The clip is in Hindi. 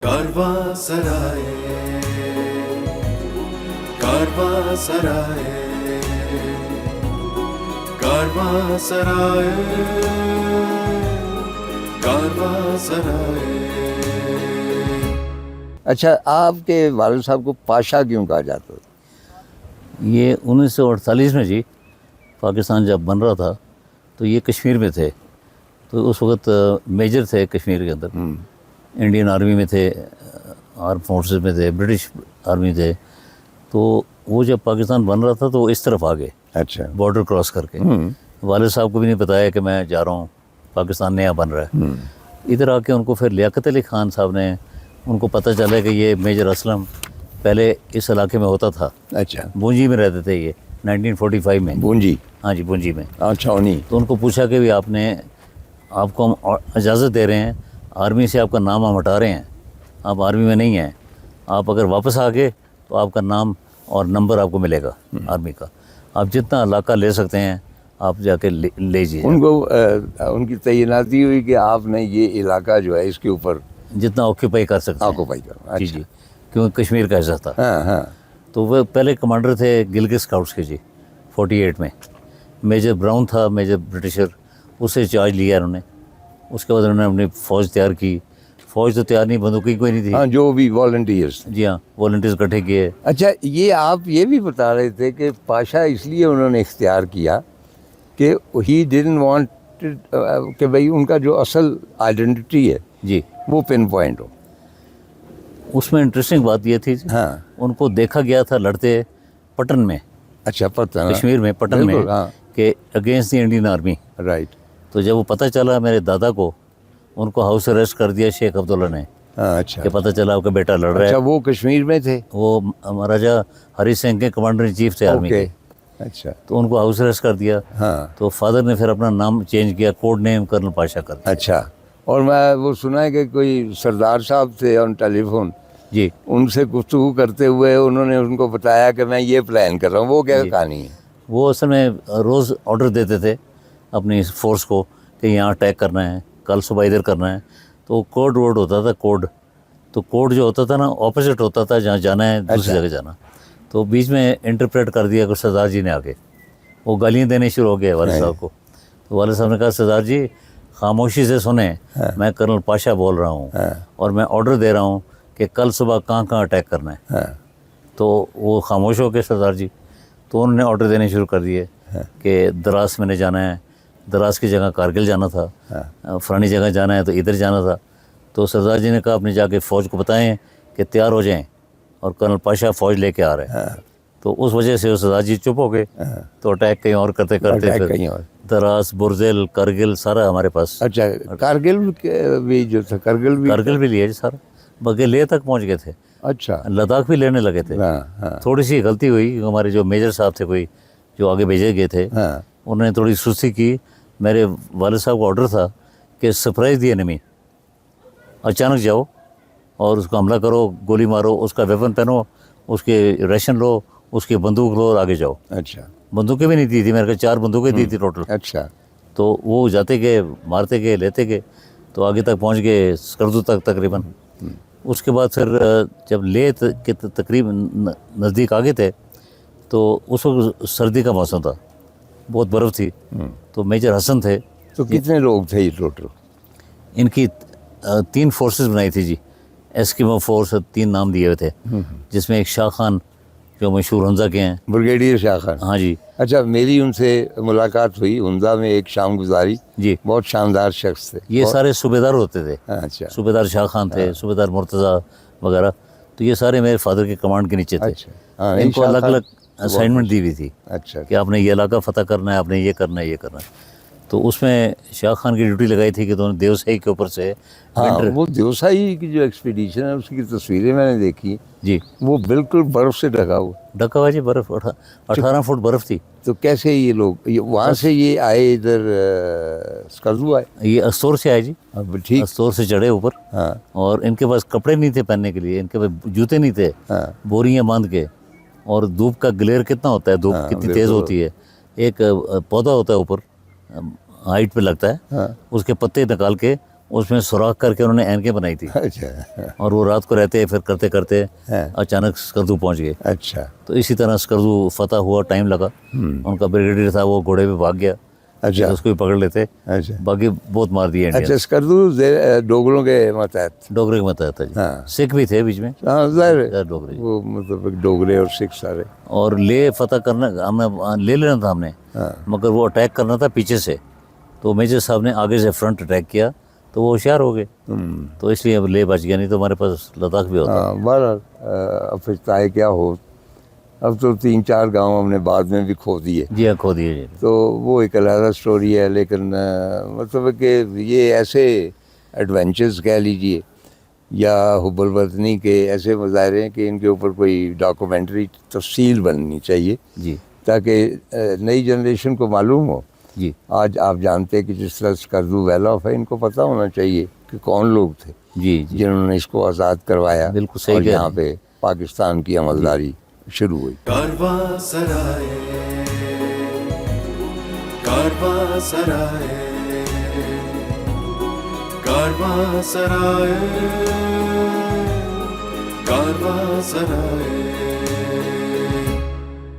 कारवांसराय कारवांसराय कारवांसराय कारवांसराय। अच्छा, आपके वालिद साहब को पाशा क्यों कहा जाता था? ये 1948 में जी, पाकिस्तान जब बन रहा था तो ये कश्मीर में थे। तो उस वक्त मेजर थे कश्मीर के अंदर, इंडियन आर्मी में थे, आर्म फोर्सेस में थे, ब्रिटिश आर्मी थे। तो वो जब पाकिस्तान बन रहा था तो वो इस तरफ आ गए, अच्छा, बॉर्डर क्रॉस करके। वालिद साहब को भी नहीं बताया कि मैं जा रहा हूँ, पाकिस्तान नया बन रहा है। इधर आके उनको फिर लियाकत अली खान साहब ने, उनको पता चला कि ये मेजर असलम पहले इस इलाके में होता था। अच्छा, बूंजी में रहते थे ये 1945 में। बूंजी? हाँ जी, बूंजी में। अच्छा, उन्हीं। तो उनको पूछा कि भी आपको हम इजाज़त दे रहे हैं, आर्मी से आपका नाम हम हटा रहे हैं, आप आर्मी में नहीं हैं, आप अगर वापस आ गए तो आपका नाम और नंबर आपको मिलेगा आर्मी का, आप जितना इलाका ले सकते हैं आप जाके ले लीजिए। उनको उनकी तैनाती हुई कि आपने ये इलाका जो है इसके ऊपर जितना ऑक्यूपाई कर सकते हैं। ऑक्यूपाई करना। जी जी, क्योंकि कश्मीर का हिस्सा था। हाँ हाँ। तो वह पहले कमांडर थे गिलगित स्काउट्स के जी, 48 में। मेजर ब्राउन था, मेजर ब्रिटिशर, उससे चार्ज लिया उन्होंने। उसके बाद उन्होंने अपनी फ़ौज तैयार की। फ़ौज तो तैयार नहीं, बंदूकें कोई नहीं थी। हाँ, जो भी वॉलंटियर्स। जी हाँ, वॉलंटियर्स इकट्ठे किए। अच्छा, ये आप ये भी बता रहे थे कि पाशा इसलिए उन्होंने इख्तियार किया कि ही डिडंट वांट कि भाई उनका जो असल आइडेंटिटी है जी, वो पिन पॉइंट हो। उसमें इंटरेस्टिंग बात ये थी, हाँ। उनको देखा गया था लड़ते पटन में, अच्छा, पता है। कश्मीर में, पटन में, बिल्कुल, हाँ। कि against the Indian army. Right. तो जब वो पता चला मेरे दादा को, उनको हाउस अरेस्ट कर दिया शेख अब्दुल्ला ने, हाँ, अच्छा। कि पता चला आपका बेटा लड़ रहा अच्छा, है। वो कश्मीर में थे? वो महाराजा हरी सिंह के कमांडर इन चीफ थे आर्मी ओके। के। अच्छा। तो उनको हाउस अरेस्ट कर दिया। हाँ। तो फादर ने फिर अपना नाम चेंज किया, कोड नेम कर्नल पाशा कर दिया। अच्छा, और मैं वो सुना है कि कोई सरदार साहब थे ऑन टेलीफोन, जी, उनसे गुफ्तगू करते हुए उन्होंने उनको बताया कि मैं ये प्लान कर रहा हूँ। वो क्या कहानी है? वो असल में रोज़ ऑर्डर देते थे अपनी फोर्स को कि यहाँ अटैक करना है, कल सुबह इधर करना है। तो कोड वर्ड होता था, कोड। तो कोड जो होता था ना, ऑपोजिट होता था, जहाँ जाना है दूसरी जगह जाना। तो बीच में इंटरप्रेट कर दिया कि सरदार जी ने आके वो गालियाँ देने शुरू हो गए वाले साहब को। तो वाले साहब ने कहा, सरदार जी खामोशी से सुने, मैं कर्नल पाशा बोल रहा हूँ और मैं ऑर्डर दे रहा हूँ कि कल सुबह कहाँ कहाँ अटैक करना है। तो वो खामोश हो गए सरदार जी। तो उन्होंने ऑर्डर देने शुरू कर दिए कि दराज मैंने जाना है, दराज की जगह कारगिल जाना था, फलानी जगह जाना है तो इधर जाना था। तो सरदार जी ने कहा अपने जाके फ़ौज को बताएं कि तैयार हो जाएं और कर्नल पाशा फ़ौज लेके आ रहे हैं। तो उस वजह से वो सरदार जी चुप हो गए। तो अटैक कहीं और करते करते फिर दराज, बुरजेल, करगिल सारा हमारे पास। अच्छा, कारगिल भी जो था, करगिल भी लिए जी सारा, बल्कि लेह तक पहुंच गए थे। अच्छा, लद्दाख भी लेने लगे थे। थोड़ी सी गलती हुई, हमारे जो मेजर साहब थे कोई जो आगे भेजे गए थे, उन्होंने थोड़ी सुस्ती की। मेरे वालिद साहब का ऑर्डर था कि सरप्राइज़ दी एनिमी, अचानक जाओ और उसको हमला करो, गोली मारो, उसका वेपन पहनो, उसके राशन लो, उसकी बंदूक लो और आगे जाओ। अच्छा, बंदूकें भी नहीं दी थी, मेरे को 4 बंदूकें दी थी टोटल। अच्छा। तो वो जाते गए, मारते गए, लेते गए, तो आगे तक पहुंच गए, स्कर्दू तक तकरीबन। उसके बाद फिर जब लेह के तकरीबन नज़दीक आ गए थे तो उस वक्त सर्दी का मौसम था, बहुत बर्फ़ थी। तो मेजर हसन थे। तो कितने लोग थे ये टोटल? इनकी 3 फोर्सेस बनाई थी जी, एस्किमो फोर्स, 3 नाम दिए हुए थे, जिसमें एक शाह खान जो मशहूर हमजा के हैं, ब्रिगेडियर शाह खान। हाँ जी। अच्छा, मेरी उनसे मुलाकात हुई हमजा में, एक शाम गुजारी जी, बहुत शानदार शख्स थे। ये सारे सूबेदार होते थे। अच्छा, सूबेदार शाह खान थे, सूबेदार मुर्तज़ा वगैरह। तो ये सारे मेरे फादर के कमांड के नीचे थे। अच्छा, इनको अलग अलग असाइनमेंट दी हुई थी। अच्छा, कि आपने ये इलाका फ़तह करना है, आपने ये करना है, ये करना है। तो उसमें शाह खान की ड्यूटी लगाई थी कि दोनों देवसई के ऊपर से वो देवसाई की जो एक्सपीडिशन है उसकी तस्वीरें मैंने देखी जी, वो बिल्कुल बर्फ से ढका हुआ जी, बर्फ़ 18 फुट बर्फ़ थी। तो कैसे ये लोग वहाँ से ये आए इधर स्कर्दू आए? ये अस्तोर से आए जी, ठीक। अस्तोर से चढ़े ऊपर। हाँ। और इनके पास कपड़े नहीं थे पहनने के लिए, इनके पास जूते नहीं थे। बोरियां बांध के, और धूप का ग्लेयर कितना होता है, धूप कितनी तेज़ होती है। एक पौधा होता है ऊपर, हाइट पे लगता है, उसके पत्ते निकाल के उसमें सुराख करके उन्होंने ऐनकें बनाई थी अच्छा और वो रात को रहते फिर करते करते हाँ। अचानक स्कर्दू पहुंच गए। अच्छा तो इसी तरह स्कर्दू फतह हुआ, टाइम लगा। उनका ब्रिगेडियर था वो घोड़े पे भाग गया, अच्छा तो उसको भी पकड़ लेते, अच्छा बाकी बहुत मार दिए अच्छा इंडियन। स्कर्दू डोगरों के मतहत डोगरे के मत आता जी। हाँ। सिख भी थे बीच में, हाँ जाहिर है ज्यादा डोगरे। वो मतलब डोगरे और सिख सारे और ले फतह करना हमें ले लेना था हमने, हाँ। मगर वो अटैक करना था पीछे से, तो मेजर साहब ने आगे से फ्रंट अटैक किया तो वो होशियार हो गए, तो इसलिए अब ले बच गया, नहीं तो हमारे पास लद्दाख भी होता। हाँ बहरहाल अब फिर चाहे क्या हो, अब तो 3-4 गांव हमने बाद में भी खो दिए, जी हाँ, खो दिए जी। तो वो एक अलग स्टोरी है। लेकिन मतलब कि ये ऐसे एडवेंचर्स कह लीजिए या हुब्बुल वतनी के ऐसे मुजाहरे हैं कि इनके ऊपर कोई डॉक्यूमेंट्री तफसील बननी चाहिए जी ताकि नई जनरेशन को मालूम हो। जी आज आप जानते हैं कि जिस तरह स्कर्दू वेल ऑफ है, इनको पता होना चाहिए कि कौन लोग थे जी जी, जिन्होंने इसको आज़ाद करवाया, बिल्कुल सही और कह रहे यहाँ हैं। पे पाकिस्तान की अमलदारी शुरू हुई। कारवा सराय, कारवा सराय, कारवा सराय, कारवा सराय।